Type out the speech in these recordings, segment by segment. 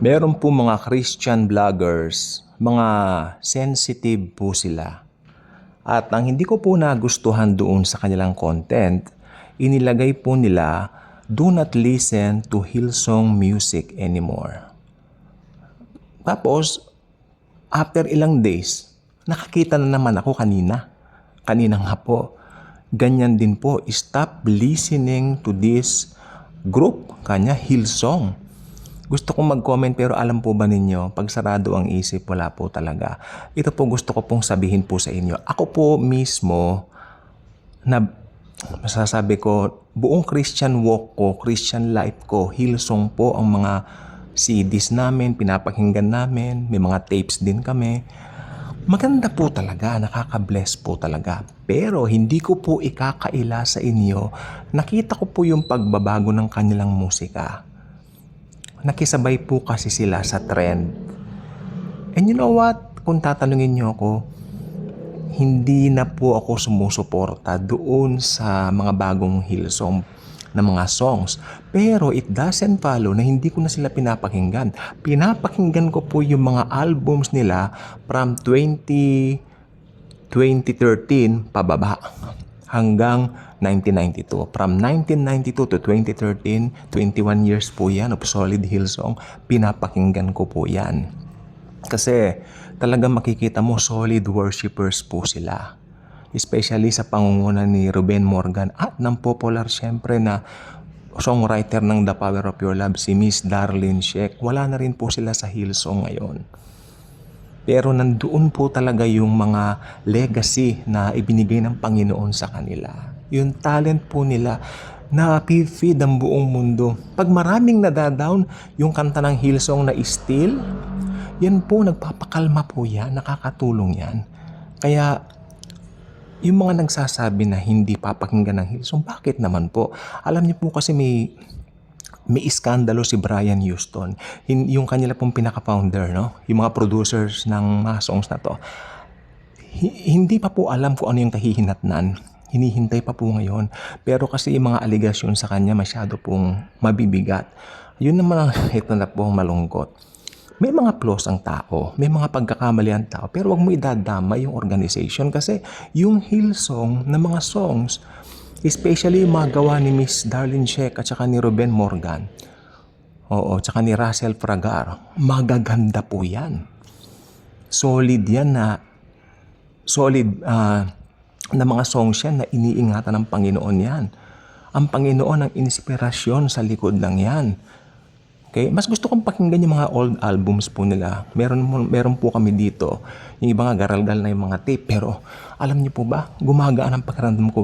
Meron po mga Christian vloggers, mga sensitive po sila. At ang hindi ko po nagustuhan doon sa kanilang content, inilagay po nila, "Do not listen to Hillsong music anymore." Tapos, after ilang days, nakakita na naman ako kanina. Kanina nga po. Ganyan din po, stop listening to this group, kanya Hillsong. Gusto kong mag-comment pero alam po ba ninyo, pag sarado ang isip, wala po talaga. Ito po gusto ko pong sabihin po sa inyo. Ako po mismo, na masasabi ko, buong Christian walk ko, Christian life ko, Hillsong po ang mga CDs namin, pinapakinggan namin, may mga tapes din kami. Maganda po talaga, nakaka-bless po talaga. Pero hindi ko po ikakaila sa inyo, nakita ko po yung pagbabago ng kanilang musika. Nakisabay po kasi sila sa trend. And you know what? Kung tatanungin niyo ako, hindi na po ako sumusuporta doon sa mga bagong Hillsong na mga songs. Pero it doesn't follow na hindi ko na sila pinapakinggan. Pinapakinggan ko po yung mga albums nila from 2013 pababa hanggang 1992. From 1992 to 2013, 21 years po yan of solid Hillsong. Pinapakinggan ko po yan. Kasi talagang makikita mo solid worshipers po sila. Especially sa pangunguna ni Ruben Morgan at ng popular syempre na songwriter ng The Power of Your Love, si Miss Darlene Sheck. Wala na rin po sila sa Hillsong ngayon. Pero nandoon po talaga yung mga legacy na ibinigay ng Panginoon sa kanila. Yung talent po nila na feed ang buong mundo. Pag maraming nadadown, yung kanta ng Hillsong na Still, yan po, nagpapakalma po yan, nakakatulong yan. Kaya, yung mga nagsasabi na hindi papakinggan ng Hillsong, bakit naman po? Alam niyo po kasi may iskandalo si Brian Houston, yung kanila pong pinaka-founder, no? Yung mga producers ng mga songs na to. Hindi pa po alam kung ano yung kahihinatnan. Hinihintay pa po ngayon. Pero kasi yung mga aligasyon sa kanya masyado pong mabibigat. Yun naman ang ito na po malungkot. May mga flaws ang tao, may mga pagkakamali ang tao, pero wag mo idadama yung organization kasi yung Hillsong na mga songs, especially yung mga gawa ni Miss Darlene Sheck at saka ni Ruben Morgan, tsaka ni Russell Fragar, magaganda po yan. Solid yan na mga songs yan na iniingatan ng Panginoon yan. Ang Panginoon ang inspirasyon sa likod lang yan. Okay? Mas gusto kong pakinggan yung mga old albums po nila. Meron po kami dito. Yung iba nga garalgal na yung mga tape. Pero alam niyo po ba, gumagaan ang pakiramdam ko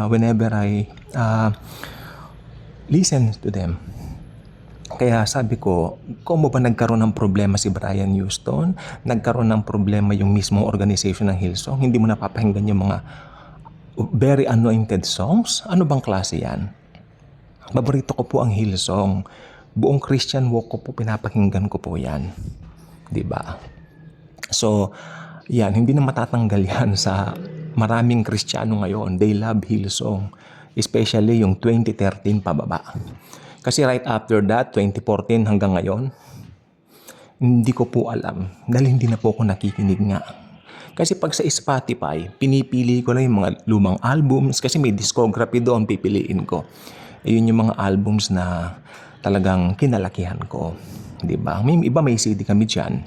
whenever I listen to them. Kaya sabi ko, kung ba nagkaroon ng problema si Brian Houston, nagkaroon ng problema yung mismong organization ng Hillsong, hindi mo napapakinggan yung mga very anointed songs? Ano bang klase yan? Paborito ko po ang Hillsong. Buong Christian walk ko po, pinapakinggan ko po yan. Diba? So, yan, hindi na matatanggal yan sa maraming Kristiyano ngayon. They love Hillsong. Especially yung 2013 pababa. Kasi right after that, 2014 hanggang ngayon, hindi ko po alam. Dahil hindi na po ako nakikinig nga. Kasi pag sa Spotify, pinipili ko lang yung mga lumang albums kasi may discography doon, pipiliin ko. Ayun yung mga albums na talagang kinalakihan ko. Diba? May iba may CD kami dyan.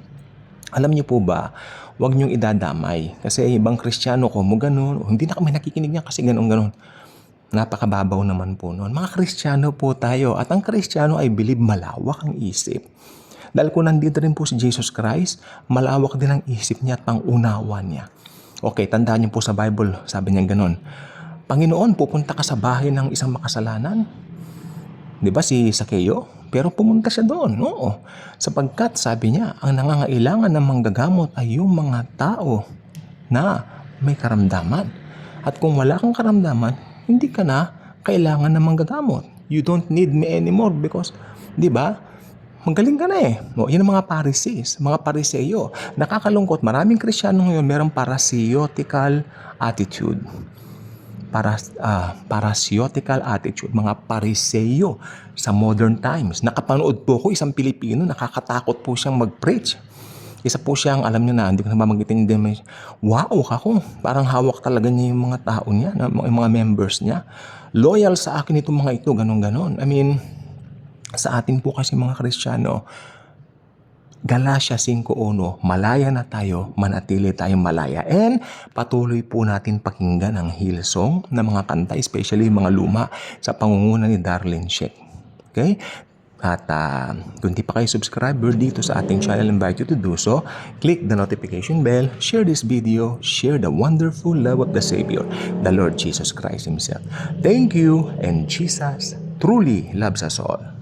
Alam niyo po ba, huwag niyong idadamay. Kasi ibang Kristiyano ko mo ganun, hindi na kami nakikinig niya kasi ganun. Napakababaw naman po noon. Mga Kristiyano po tayo. At ang Kristiyano ay believe malawak ang isip. Dahil kung nandito rin po si Jesus Christ, malawak din ang isip niya at pangunawa niya. Okay, tandaan niyo po sa Bible, sabi niya ganun. Panginoon, pupunta ka sa bahay ng isang makasalanan. Di ba si Sakeo? Pero pumunta siya doon. Oo. Sapagkat sabi niya, ang nangangailangan ng manggagamot ay yung mga tao na may karamdaman. At kung wala kang karamdaman, hindi ka na kailangan ng manggagamot. You don't need me anymore because, di ba? Magaling ka na eh. Yun ang mga Pharisees, mga Pariseo. Nakakalungkot, maraming Kristiyano ngayon merong parasitical attitude. parasyotical attitude, mga pariseyo sa modern times. Nakapanood po ko isang Pilipino, nakakatakot po siyang mag-preach. Isa po siyang, alam niyo na, hindi ko na mamanggitin din. Wow, ako, parang hawak talaga niya yung mga tao niya, yung mga members niya. Loyal sa akin itong mga ito, ganon-ganon. I mean, sa atin po kasi mga Kristiyano, Galatia 5:1, malaya na tayo, manatili tayong malaya. And patuloy po natin pakinggan ang Hillsong na mga kanta, especially mga luma sa pangunguna ni Darlene Sheck. Okay? At kung di pa kayo subscriber dito sa ating channel, invite you to do so. Click the notification bell, share this video, share the wonderful love of the Savior, the Lord Jesus Christ Himself. Thank you, and Jesus truly loves us all.